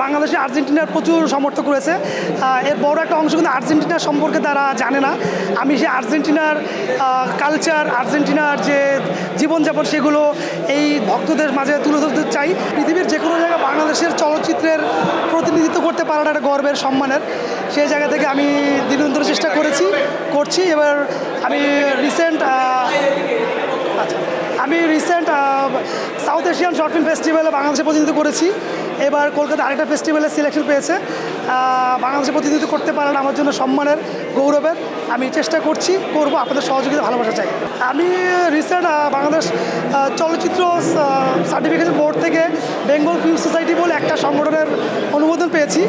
বাংলাদেশে আর্জেন্টিনার প্রচুর সমর্থক রয়েছে। এর বড় একটা অংশ কিন্তু আর্জেন্টিনার সম্পর্কে তারা জানে না। আমি সেই আর্জেন্টিনার কালচার, আর্জেন্টিনার যে জীবনযাপন, সেগুলো এই ভক্তদের মাঝে তুলে ধরতে চাই। পৃথিবীর যে কোনো জায়গায় বাংলাদেশের চলচ্চিত্রের প্রতিনিধিত্ব করতে পারাটা একটা গর্বের, সম্মানের। সেই জায়গা থেকে আমি দিনন্তর চেষ্টা করছি। এবার আমি recent south Asian short film ফেস্টিভ্যালে বাংলাদেশে প্রতিনিধিত্ব করেছি। এবার কলকাতা আরেকটা ফেস্টিভ্যালে সিলেকশন পেয়েছে। বাংলাদেশে প্রতিনিধিত্ব করতে পারাটা আমার জন্য সম্মানের, গৌরবের। আমি চেষ্টা করব, আপনাদের সহযোগিতা, ভালোবাসা চাই। আমি রিসেন্ট বাংলাদেশ চলচ্চিত্র সার্টিফিকেশন বোর্ড থেকে বেঙ্গল ফিল্ম সোসাইটি বলে একটা সংগঠনের অনুমোদন পেয়েছি।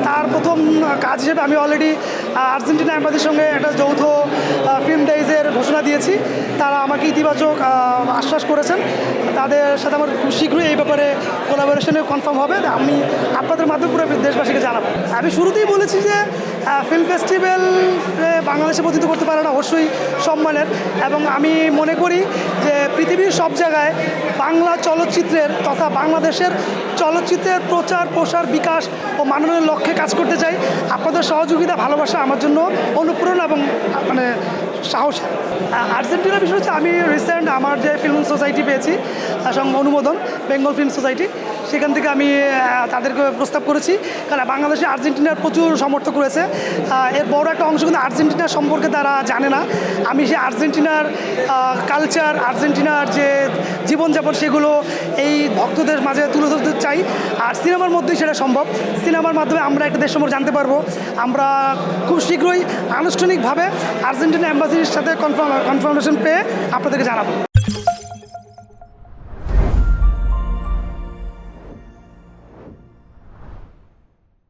তার প্রথম কাজ হিসেবে আমি অলরেডি আর্জেন্টিনা এম্বাসির সঙ্গে একটা যৌথ ফিল্ম ডেইজের ঘোষণা দিয়েছি। তারা আমাকে ইতিবাচক আশ্বাস করেছেন। তাদের সাথে আমার খুব শীঘ্রই এই ব্যাপারে কোলাবোরেশনে কনফার্ম হবে। আমি আপনাদের মাধ্যমে পুরো দেশবাসীকে জানাবো। আমি শুরুতেই বলেছি যে ফিল্ম ফেস্টিভ্যাল বাংলাদেশে প্রতিনিধিত্ব করতে পারে না, অবশ্যই সম্মানের। এবং আমি মনে করি যে পৃথিবীর সব জায়গায় বাংলা চলচ্চিত্রের তথা বাংলাদেশের চলচ্চিত্রের প্রচার, প্রসার, বিকাশ ও মাননের লক্ষ্যে কাজ করতে চাই। আপনাদের সহযোগিতা, ভালোবাসা আমার জন্য অনুপ্রেরণা এবং সাহস। আর্জেন্টিনার বিষয় হচ্ছে, আমি রিসেন্ট আমার যে ফিল্ম সোসাইটি পেয়েছি অনুমোদন, বেঙ্গল ফিল্ম সোসাইটি, সেখান থেকে আমি তাদেরকে প্রস্তাব করেছি। কারণ বাংলাদেশে আর্জেন্টিনার প্রচুর সমর্থক রয়েছে। এর বড় একটা অংশ কিন্তু আর্জেন্টিনার সম্পর্কে তারা জানে না। আমি সেই আর্জেন্টিনার কালচার, আর্জেন্টিনার যে জীবনযাপন, সেগুলো এই ভক্তদের মাঝে তুলে ধরতে চাই। আর সিনেমার মধ্যেই সেটা সম্ভব। সিনেমার মাধ্যমে আমরা একটা দেশ সম্পর্কে জানতে পারবো। আমরা খুব শীঘ্রই আনুষ্ঠানিকভাবে আর্জেন্টিনা এম্বাসির সাথে কনফার্মেশন পেয়ে আপনাদেরকে জানাবো।